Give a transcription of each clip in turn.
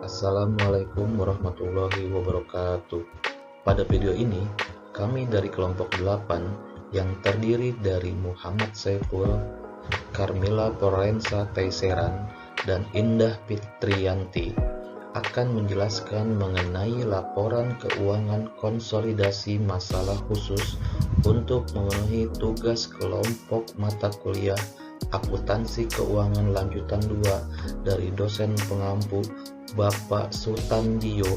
Assalamualaikum warahmatullahi wabarakatuh. Pada video ini, kami dari kelompok 8 yang terdiri dari Muhammad Saiful, Carmila Forensa Taiseran, dan Indah Fitriyanti akan menjelaskan mengenai laporan keuangan konsolidasi masalah khusus untuk memenuhi tugas kelompok mata kuliah Akuntansi Keuangan Lanjutan 2 dari dosen pengampu Bapak Sutandio,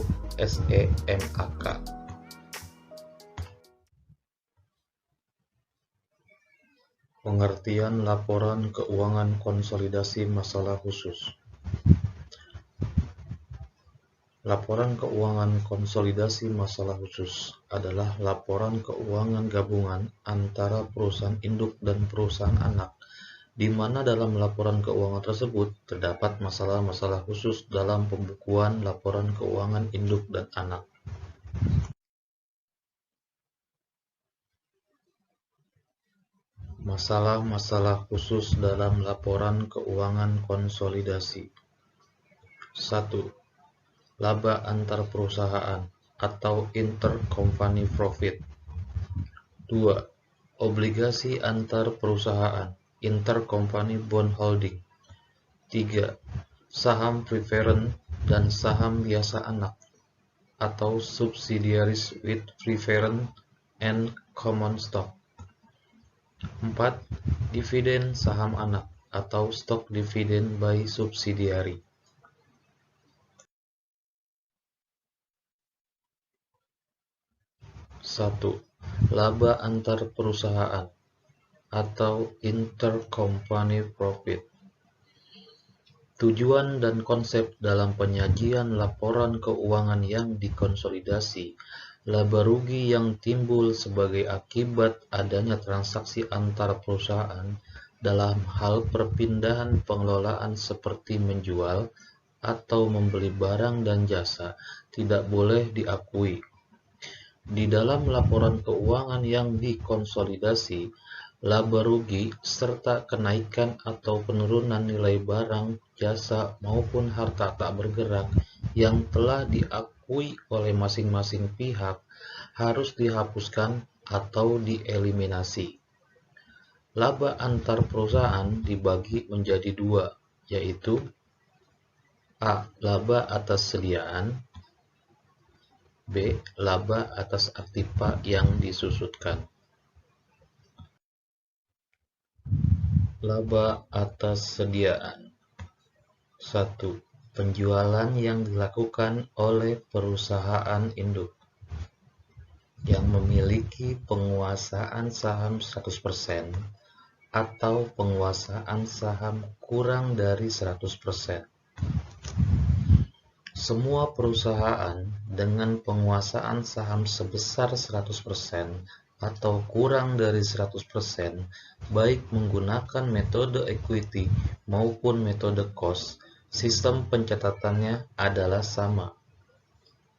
SEMAK. Pengertian laporan keuangan konsolidasi masalah khusus. Laporan keuangan konsolidasi masalah khusus adalah laporan keuangan gabungan antara perusahaan induk dan perusahaan anak, di mana dalam laporan keuangan tersebut terdapat masalah-masalah khusus dalam pembukuan laporan keuangan induk dan anak. Masalah-masalah khusus dalam laporan keuangan konsolidasi. 1. Laba antar perusahaan atau intercompany profit. 2. Obligasi antar perusahaan, intercompany bond holding. 3. Saham preferred dan saham biasa anak atau subsidiaries with preferred and common stock. 4. Dividen saham anak atau stock dividend by subsidiary. 1. Laba antar perusahaan atau intercompany profit. Tujuan dan konsep dalam penyajian laporan keuangan yang dikonsolidasi, laba rugi yang timbul sebagai akibat adanya transaksi antar perusahaan dalam hal perpindahan pengelolaan seperti menjual atau membeli barang dan jasa tidak boleh diakui. Di dalam laporan keuangan yang dikonsolidasi, laba rugi serta kenaikan atau penurunan nilai barang, jasa, maupun harta tak bergerak yang telah diakui oleh masing-masing pihak harus dihapuskan atau dieliminasi. Laba antar perusahaan dibagi menjadi dua, yaitu A. Laba atas sediaan, B. Laba atas aktiva yang disusutkan. Laba atas sediaan. 1. Penjualan yang dilakukan oleh perusahaan induk yang memiliki penguasaan saham 100% atau penguasaan saham kurang dari 100%. Semua perusahaan dengan penguasaan saham sebesar 100% atau kurang dari 100%, baik menggunakan metode equity maupun metode cost, sistem pencatatannya adalah sama,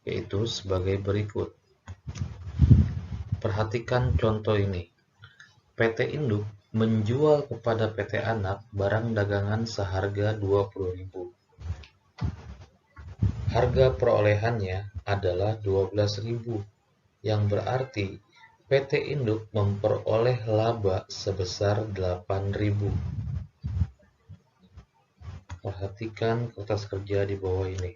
yaitu sebagai berikut. Perhatikan contoh ini. PT Induk menjual kepada PT Anak barang dagangan seharga 20.000. Harga perolehannya adalah 12.000, yang berarti PT Induk memperoleh laba sebesar 8.000. Perhatikan kertas kerja di bawah ini.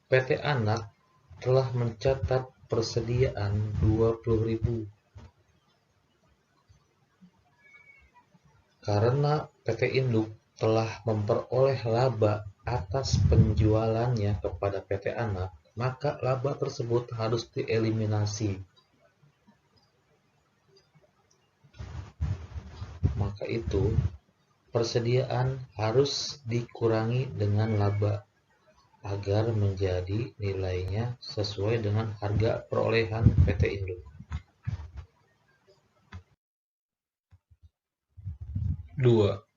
PT Anak telah mencatat persediaan 20.000. Karena PT Induk telah memperoleh laba atas penjualannya kepada PT Anak, maka laba tersebut harus dieliminasi. Maka itu, persediaan harus dikurangi dengan laba agar menjadi nilainya sesuai dengan harga perolehan PT Induk. 2.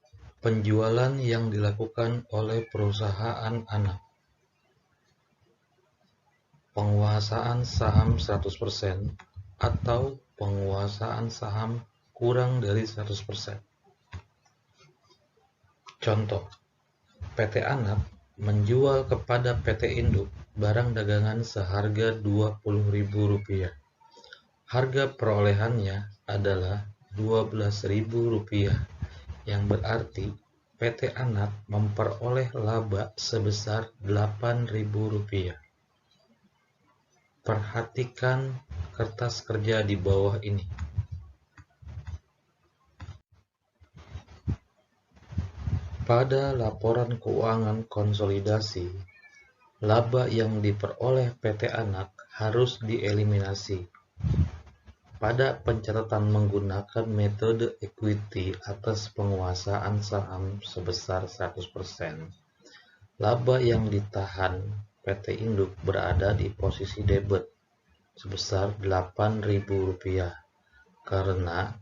Penjualan yang dilakukan oleh perusahaan anak. Penguasaan saham 100% atau penguasaan saham kurang dari 100%. Contoh, PT Anak menjual kepada PT Induk barang dagangan seharga Rp20.000. Harga perolehannya adalah Rp12.000, yang berarti PT Anak memperoleh laba sebesar Rp8.000. Perhatikan kertas kerja di bawah ini. Pada laporan keuangan konsolidasi, laba yang diperoleh PT Anak harus dieliminasi. Pada pencatatan menggunakan metode equity atas penguasaan saham sebesar 100%, laba yang ditahan PT Induk berada di posisi debit sebesar Rp8.000 karena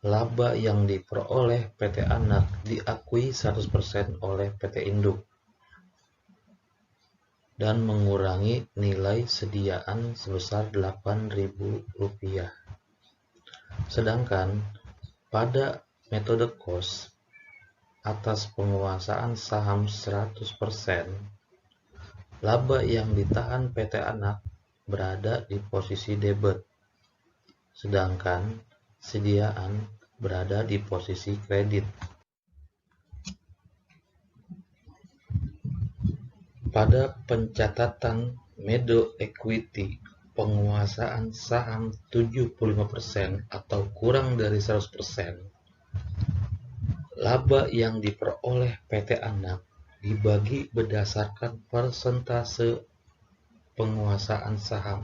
laba yang diperoleh PT Anak diakui 100% oleh PT Induk dan mengurangi nilai sediaan sebesar Rp8.000. Sedangkan pada metode cost atas penguasaan saham 100%, laba yang ditahan PT Anak berada di posisi debit, sedangkan sediaan berada di posisi kredit. Pada pencatatan metode equity penguasaan saham 75% atau kurang dari 100%, laba yang diperoleh PT Anak dibagi berdasarkan persentase penguasaan saham.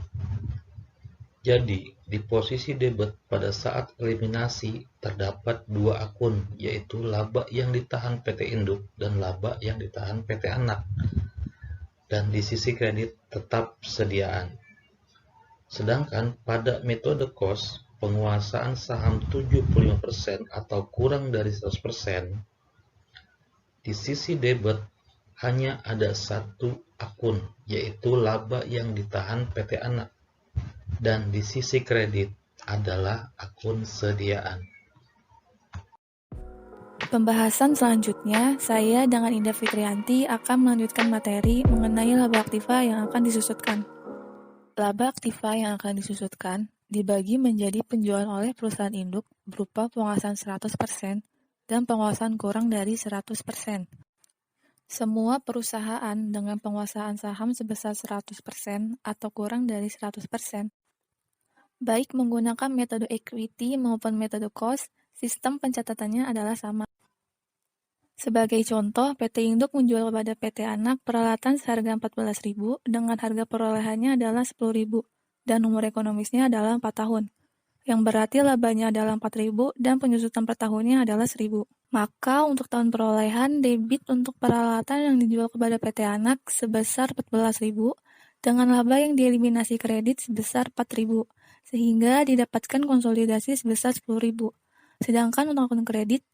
Jadi, di posisi debit pada saat eliminasi terdapat dua akun, yaitu laba yang ditahan PT Induk dan laba yang ditahan PT Anak. Dan di sisi kredit tetap sediaan. Sedangkan pada metode cost penguasaan saham 75% atau kurang dari 100%, di sisi debit hanya ada satu akun, yaitu laba yang ditahan PT Anak, dan di sisi kredit adalah akun sediaan. Pembahasan selanjutnya, saya dengan Indah Fitrianti akan melanjutkan materi mengenai laba aktiva yang akan disusutkan. Laba aktiva yang akan disusutkan dibagi menjadi penjualan oleh perusahaan induk berupa penguasaan 100% dan penguasaan kurang dari 100%. Semua perusahaan dengan penguasaan saham sebesar 100% atau kurang dari 100%, baik menggunakan metode equity maupun metode cost, sistem pencatatannya adalah sama. Sebagai contoh, PT Induk menjual kepada PT Anak peralatan seharga Rp14.000 dengan harga perolehannya adalah Rp10.000 dan umur ekonomisnya adalah 4 tahun, yang berarti labanya adalah Rp4.000 dan penyusutan per tahunnya adalah Rp1.000. Maka untuk tahun perolehan, debit untuk peralatan yang dijual kepada PT Anak sebesar Rp14.000 dengan laba yang dieliminasi kredit sebesar Rp4.000, sehingga didapatkan konsolidasi sebesar Rp10.000. Sedangkan untuk akun kredit,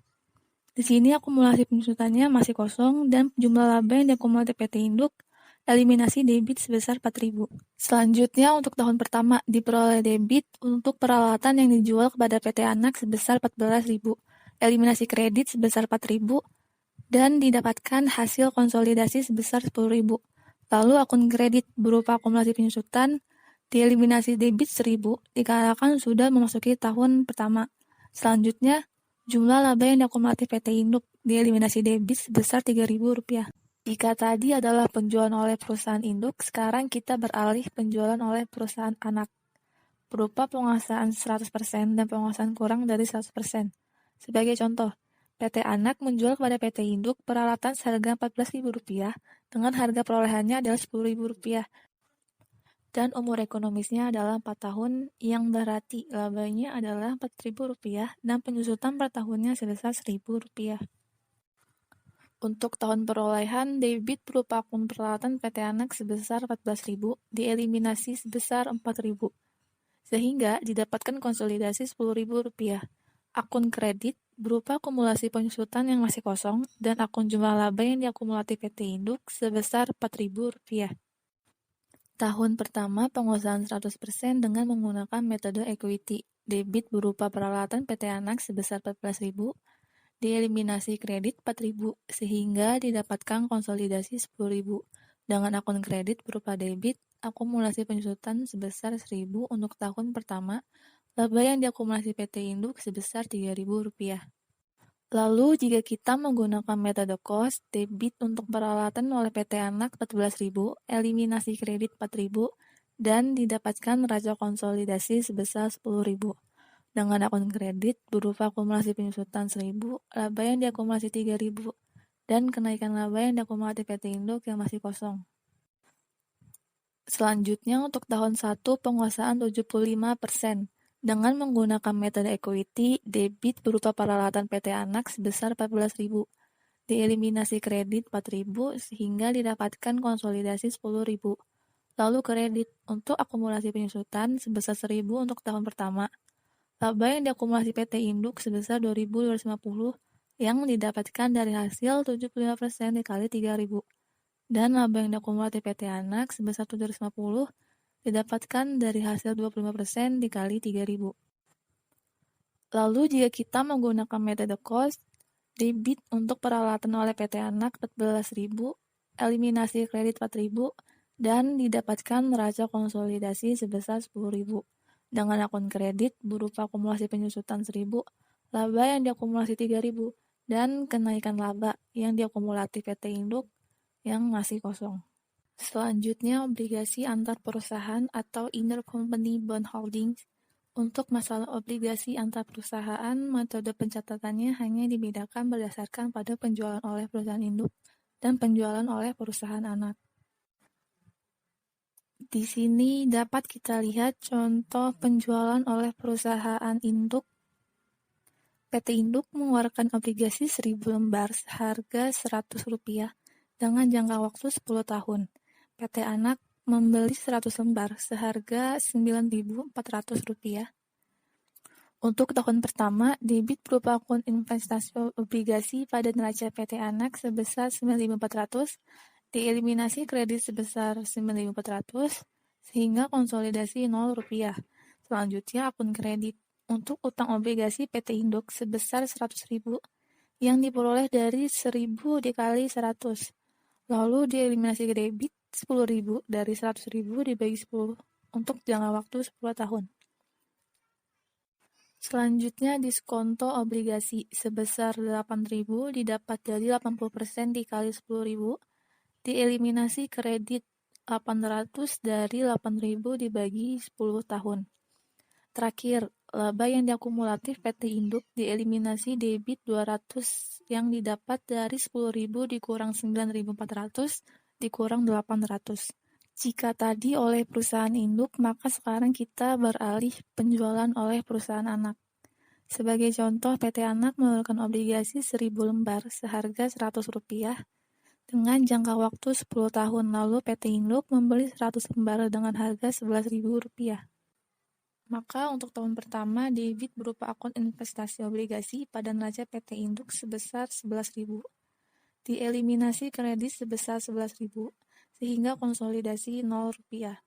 di sini akumulasi penyusutannya masih kosong dan jumlah laba yang diakumulasi PT Induk eliminasi debit sebesar Rp4.000. Selanjutnya untuk tahun pertama diperoleh debit untuk peralatan yang dijual kepada PT Anak sebesar Rp14.000, eliminasi kredit sebesar Rp4.000 dan didapatkan hasil konsolidasi sebesar Rp10.000. Lalu akun kredit berupa akumulasi penyusutan dieliminasi debit Rp1.000 dikarenakan sudah memasuki tahun pertama. Selanjutnya jumlah laba yang diakumulasi PT Induk dieliminasi debit sebesar Rp3.000. Jika tadi adalah penjualan oleh perusahaan induk, sekarang kita beralih penjualan oleh perusahaan anak berupa penguasaan 100% dan penguasaan kurang dari 100%. Sebagai contoh, PT Anak menjual kepada PT Induk peralatan seharga Rp14.000 dengan harga perolehannya adalah Rp10.000 dan umur ekonomisnya adalah 4 tahun, yang berarti labanya adalah Rp4.000 dan penyusutan per tahunnya sebesar Rp1.000. Untuk tahun perolehan, debit berupa akun peralatan PT Anak sebesar Rp14.000 dieliminasi sebesar Rp4.000, sehingga didapatkan konsolidasi Rp10.000. Akun kredit berupa akumulasi penyusutan yang masih kosong dan akun jumlah laba yang diakumulasi PT Induk sebesar Rp4.000. Tahun pertama penguasaan 100% dengan menggunakan metode equity. Debit berupa peralatan PT Anak sebesar Rp14.000 Dieliminasi kredit 4.000 sehingga didapatkan konsolidasi 10.000. Dengan akun kredit berupa debit, akumulasi penyusutan sebesar 1.000 untuk tahun pertama, laba yang diakumulasi PT Induk sebesar Rp3.000. Lalu jika kita menggunakan metode cost, debit untuk peralatan oleh PT Anak 14.000, eliminasi kredit 4.000, dan didapatkan neraca konsolidasi sebesar 10.000. Dengan akun kredit berupa akumulasi penyusutan 1.000, laba yang diakumulasi 3.000, dan kenaikan laba yang diakumulasi PT Induk yang masih kosong. Selanjutnya untuk tahun 1 penguasaan 75%. Dengan menggunakan metode equity, debit berupa peralatan PT Anak sebesar 14.000. Dieliminasi kredit 4.000 sehingga didapatkan konsolidasi 10.000. Lalu kredit untuk akumulasi penyusutan sebesar 1.000 untuk tahun pertama. Laba yang diakumulasi PT Induk sebesar 2.250 yang didapatkan dari hasil 75% dikali 3.000. Dan laba yang diakumulasi PT Anak sebesar 750 didapatkan dari hasil 25% dikali 3.000. Lalu jika kita menggunakan metode cost, debit untuk peralatan oleh PT Anak 14.000, eliminasi kredit 4.000, dan didapatkan neraca konsolidasi sebesar 10.000. Dengan akun kredit berupa akumulasi penyusutan 1.000, laba yang diakumulasi 3.000, dan kenaikan laba yang diakumulasi PT Induk yang masih kosong. Selanjutnya, obligasi antar perusahaan atau intercompany bond holdings. Untuk masalah obligasi antar perusahaan, metode pencatatannya hanya dibedakan berdasarkan pada penjualan oleh perusahaan induk dan penjualan oleh perusahaan anak. Di sini dapat kita lihat contoh penjualan oleh perusahaan induk. PT Induk mengeluarkan obligasi 1.000 lembar seharga Rp100 dengan jangka waktu 10 tahun. PT Anak membeli 100 lembar seharga Rp9.400. Untuk tahun pertama, debit berupa akun investasi obligasi pada neraca PT Anak sebesar Rp9.400, dieliminasi kredit sebesar Rp9.400, sehingga konsolidasi Rp0. Selanjutnya, akun kredit untuk utang obligasi PT Induk sebesar Rp100.000 yang diperoleh dari 1.000 dikali 100. Lalu dieliminasi debit 10.000 dari 100.000 dibagi 10 untuk jangka waktu 10 tahun. Selanjutnya diskonto obligasi sebesar 8.000 didapat dari 80% dikali 10.000, dieliminasi kredit 800 dari 8.000 dibagi 10 tahun. Terakhir, laba yang diakumulatif PT Induk dieliminasi debit 200 yang didapat dari 10.000 dikurang 9.400 dikurang 800. Jika tadi oleh perusahaan induk, maka sekarang kita beralih penjualan oleh perusahaan anak. Sebagai contoh, PT Anak mengeluarkan obligasi 1.000 lembar seharga Rp100 dengan jangka waktu 10 tahun, lalu PT Induk membeli 100 lembar dengan harga Rp11.000. Maka untuk tahun pertama, debit berupa akun investasi obligasi pada neraca PT Induk sebesar Rp11.000. Dieliminasi kredit sebesar Rp11.000, sehingga konsolidasi Rp0.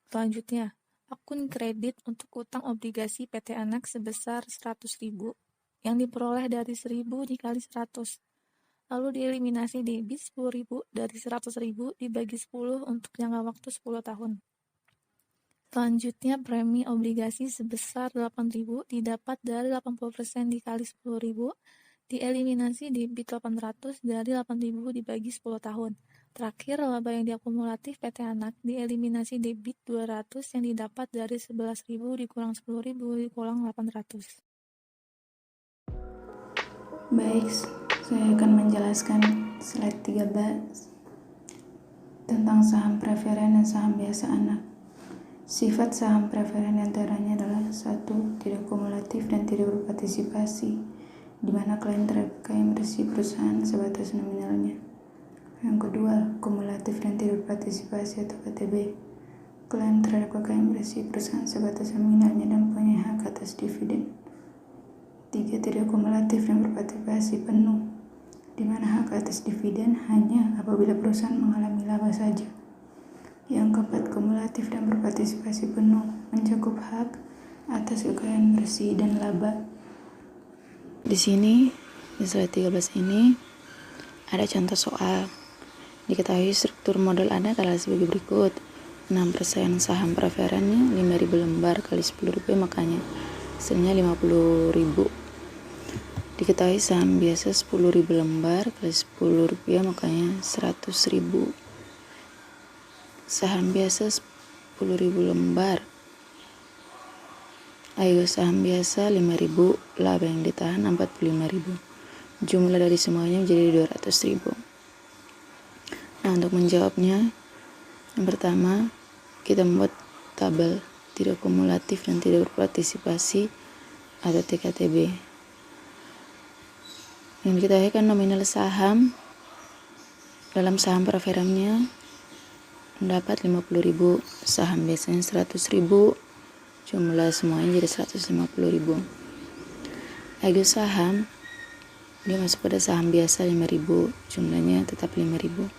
Selanjutnya, akun kredit untuk utang obligasi PT Anak sebesar Rp100.000 yang diperoleh dari 1.000 dikali 100. Lalu dieliminasi debit 10.000 dari 100.000 dibagi 10 untuk jangka waktu 10 tahun. Selanjutnya, premi obligasi sebesar 8.000 didapat dari 80% dikali 10.000, dieliminasi debit 800 dari 8.000 dibagi 10 tahun. Terakhir, laba yang diakumulatif PT Anak dieliminasi debit 200 yang didapat dari 11.000 dikurang 10.000 dikurang 800. Baik, saya akan menjelaskan slide 13 tentang saham preferen dan saham biasa anak. Sifat saham preferen antaranya adalah 1. Tidak kumulatif dan tidak berpartisipasi, di mana klien terhadap kekayaan bersih perusahaan sebatas nominalnya. Yang kedua, kumulatif dan tidak berpartisipasi atau KTB. Klien terhadap kekayaan bersih perusahaan sebatas nominalnya dan punya hak atas dividen. 3. Tidak kumulatif dan berpartisipasi penuh, di mana hak atas dividen hanya apabila perusahaan mengalami laba saja. Yang keempat, kumulatif dan berpartisipasi penuh mencakup hak atas kekayaan bersih dan laba. Di sini Di slide 13 ini ada contoh soal. Diketahui struktur modal anak adalah sebagai berikut. 6% saham preferennya 5.000 lembar kali 10.000, makanya hasilnya 50.000. Diketahui saham biasa 10.000 lembar kali 10 rupiah, makanya 100.000. Saham biasa 10.000 lembar. Ayo saham biasa 5.000, laba yang ditahan 45.000. Jumlah dari semuanya menjadi 200.000. Nah, untuk menjawabnya, yang pertama kita membuat tabel tidak kumulatif dan tidak berpartisipasi atau TKTB. Yang diketahui kan nominal saham dalam saham preferennya mendapat 50.000, saham biasanya 100.000, jumlah semuanya jadi 150.000. Ego saham dia masuk pada saham biasa 5.000, jumlahnya tetap 5.000.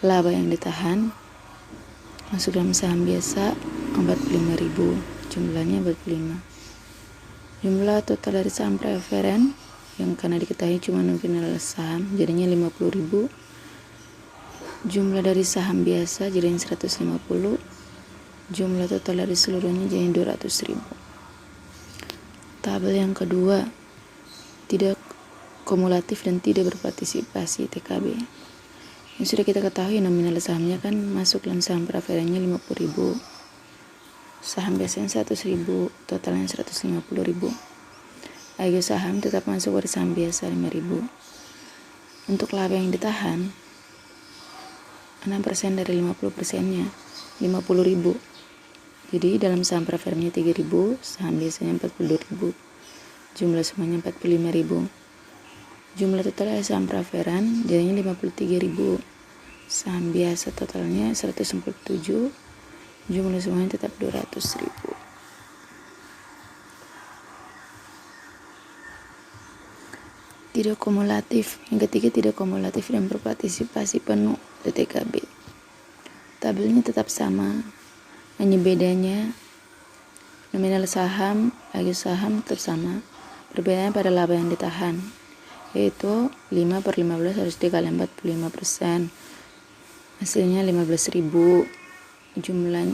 Laba yang ditahan masuk dalam saham biasa 45.000, jumlahnya 45. Jumlah total dari saham preferen yang karena diketahui cuma nominal saham jadinya 50.000. Jumlah dari saham biasa jadinya 150. Jumlah total dari seluruhnya jadi 200.000. Tabel yang kedua, tidak kumulatif dan tidak berpartisipasi TKB. Yang sudah kita ketahui nominal sahamnya kan masuk dalam saham preferennya 50.000. Saham biasanya 100.000, totalnya 150.000. Ayo saham tetap masuk pada saham biasa 5.000. Untuk laba yang ditahan 6% dari 50%-nya 50.000. Jadi dalam saham preferennya 3.000, saham biasanya 42.000. Jumlah semuanya 45.000. Jumlah total saham preferen jadinya 53.000. Saham biasa totalnya 147. Jumlah semuanya tetap 200.000. Tidak kumulatif. Yang ketiga tidak kumulatif dan berpartisipasi penuh TKB. Tabelnya tetap sama, hanya bedanya nominal saham, lagi saham tetap sama. Perbedaannya pada laba yang ditahan, yaitu 5/15 harus dikali 45%. Hasilnya 15.000. Jumlah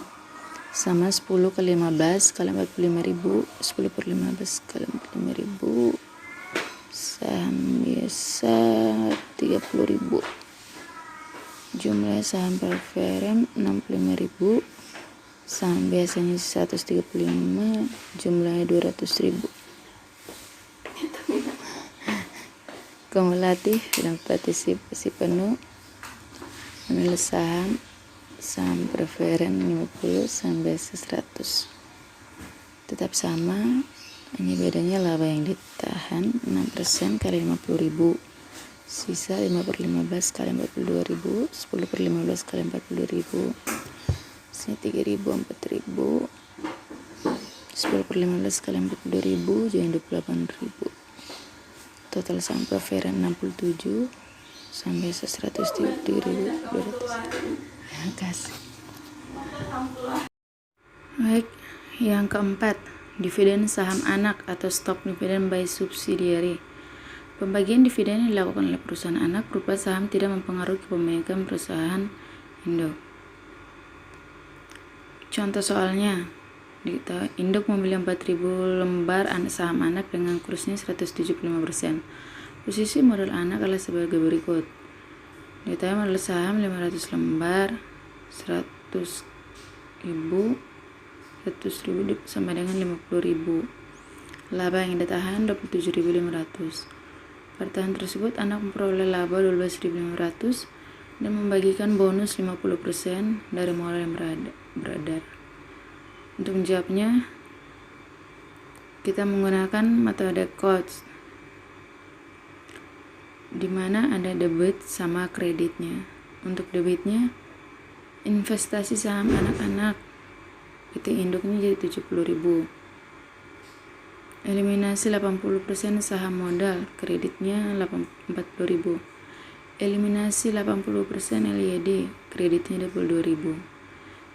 sama 10 kali 15 kali 45.000, 10/15 kali 45.000. Saham biasa 30.000. Jumlah saham preferen 65.000. Saham biasanya 135, jumlahnya 200.000. Kumulatif dan partisipasi penuh nominal saham preferen 50, saham biasa 100. Tetap sama, hanya bedanya laba yang ditahan 6% kali 50.000. Sisa 5/15 kali 42.000, 10/15 kali 42.000. Sini 3.000, 4.000. 10/15 kali 42.000 jadi 28.000. Total saham preferen 67, saham biasa 103.200. Terima kasih. Baik, yang keempat, dividen saham anak atau stock dividen by subsidiary. Pembagian dividen yang dilakukan oleh perusahaan anak berupa saham tidak mempengaruhi kepemilikan perusahaan induk. Contoh soalnya, induk membeli 4.000 lembar saham anak dengan kursnya 175%. Posisi modal anak adalah sebagai berikut. Diketahui modal saham 500 lembar, 100.000 sama dengan 50.000. Laba yang ditahan 27.500. Pada tahun tersebut anak memperoleh laba 12.500 dan membagikan bonus 50% dari modal yang beredar. Untuk menjawabnya, kita menggunakan metode cost, di mana ada debit sama kreditnya. Untuk debitnya, investasi saham anak-anak, itu induknya jadi 70.000. Eliminasi 80% saham modal, kreditnya 40.000. Eliminasi 80% LYD, kreditnya 22.000.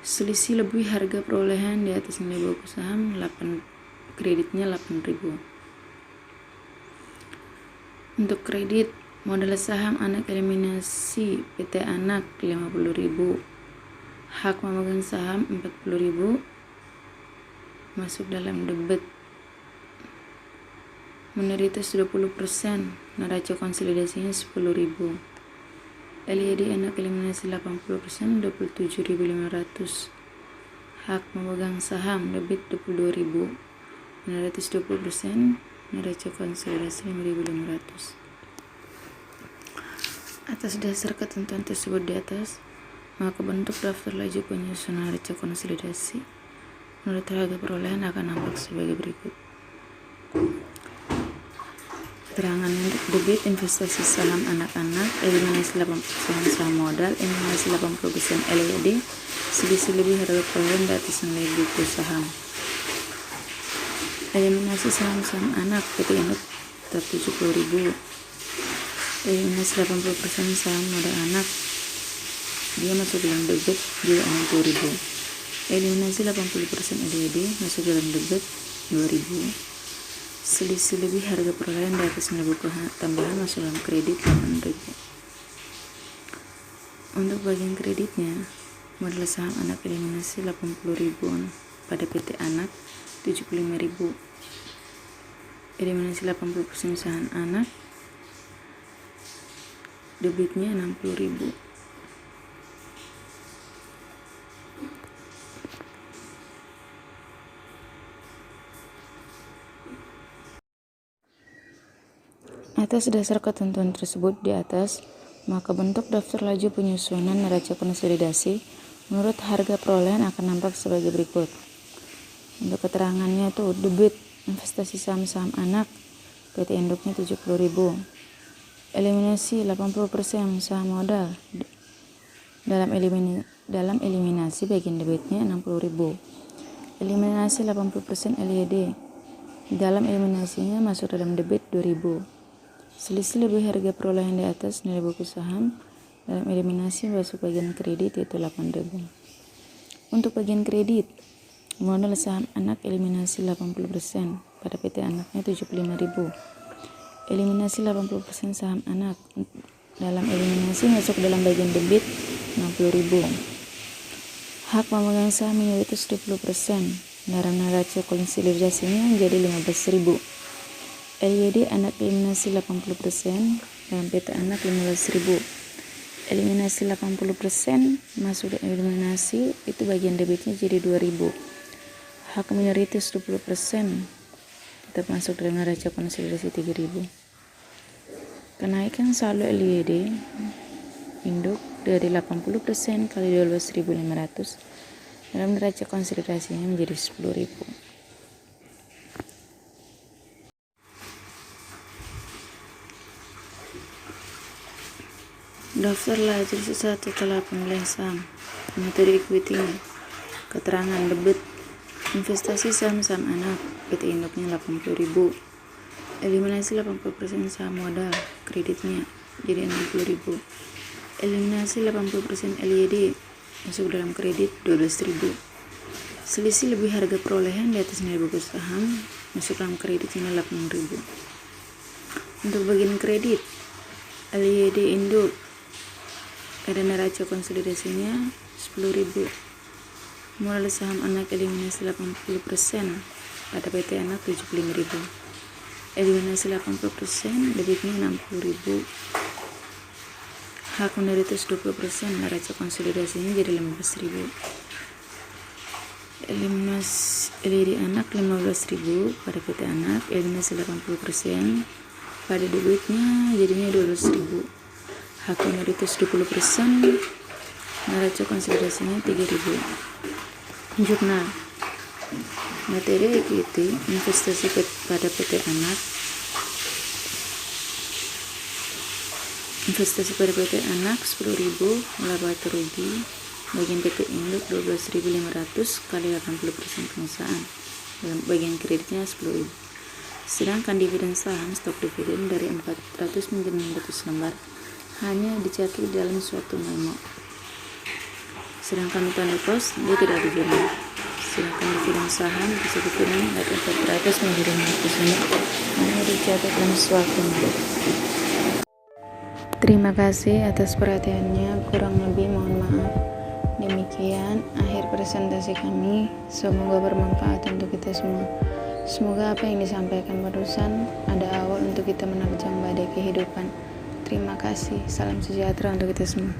Selisih lebih harga perolehan di atas nilai buku saham, kreditnya 8.000. Untuk kredit, modal saham anak eliminasi PT Anak 50.000, hak memegang saham 40.000, masuk dalam debit. Minoritas 20%, neraca konsolidasinya 10.000. LED anak eliminasi 80%, 27.500. Hak memegang saham debit 22.000, minoritas 20%, neraca konsolidasi 5.500. Atas dasar ketentuan tersebut di atas, maka bentuk daftar laju penyusunan neraca konsolidasi menurut harga perolehan akan nampak sebagai berikut. Keterangan untuk debit investasi saham anak-anak, eliminasi 80% saham modal, eliminasi 80% LED, selisih lebih harga perolehan di atas nilai buku saham. Eliminasi saham-saham anak PT Induk 70.000, eliminasi 80% saham modal anak, dia masuk dalam debit juga 60.000. Eliminasi 80% LED masuk dalam debit 2.000. Selisih lebih harga perolehan di atas nilai buku tambahan masuk dalam kredit 8.000. Untuk bagian kreditnya, modal saham anak eliminasi 80.000 pada PT Anak 75.000. Eliminasi 80% saham anak, debitnya 60.000. Atas dasar ketentuan tersebut di atas, maka bentuk daftar laju penyusunan neraca konsolidasi menurut harga perolehan akan nampak sebagai berikut. Untuk keterangannya itu debit investasi saham-saham anak PT Induknya 70.000. Eliminasi 80% saham modal. Dalam eliminasi bagian debitnya 60.000. Eliminasi 80% LED. Dalam eliminasinya masuk dalam debit 2.000. Selisih lebih harga perolehan di atas nilai buku saham dalam eliminasi masuk bagian kredit yaitu 8.000. Untuk bagian kredit, modal saham anak eliminasi 80% pada PT Anaknya 75.000. Eliminasi 80% saham anak. Dalam eliminasi masuk dalam bagian debit 60.000. Hak memegang saham minoritas 20%. Dalam neraca konsolidasinya menjadi 15.000. LED anak eliminasi 80%, dalam PT Anak 15.000. Eliminasi 80% masuk ke eliminasi, itu bagian debitnya jadi 2.000. Hak minoritas 20% tetap masuk dalam neraca konsolidasi 3.000. Kenaikan saldo LED induk dari 80% kali 12.500 dalam neraca konsolidasinya menjadi 10.000. Daftar laju sisa total penilaian saham, metode equity-nya, keterangan debit investasi saham-saham anak PT Induknya 80.000. Eliminasi 80% saham modal, kreditnya jadi 60.000. Eliminasi 80% LED masuk dalam kredit 12.000. Selisih lebih harga perolehan di atas nilai buku saham masuk dalam kreditnya 8.000. Untuk bagian kredit, LED Induk ada neraca konsolidasinya 10.000. Modal saham anak eliminasi 80% pada PT Anak 75.000. Eliminasi 80%, debitnya 60.000. Hak minoritas 20%, neraca konsolidasinya jadi 15.000. Eliminasi LED Anak 15.000 pada PT Anak, eliminasi 80%, pada debitnya jadinya 12.000. Hak minoritas 20%, neraca konsolidasinya 3.000. Jurnal materi equity investasi pada PT Anak. Investasi pada PT Anak 10.000, laba atau rugi bagian PT Induk 12.500 kali 80% pengusahaan, dalam bagian kreditnya 10.000. Sedangkan dividen saham stok dividen dari 400 menjadi 600 lembar hanya dicatat dalam suatu memo. Sedangkan tanda pos dia tidak dividen. Sedangkan dividen saham bisa dividen dari 400 menjadi 600 lembar hanya dicatat dalam suatu memo. Terima kasih atas perhatiannya, kurang lebih mohon maaf. Demikian akhir presentasi kami, semoga bermanfaat untuk kita semua. Semoga apa yang disampaikan barusan ada awal untuk kita menerjang badai kehidupan. Terima kasih, salam sejahtera untuk kita semua.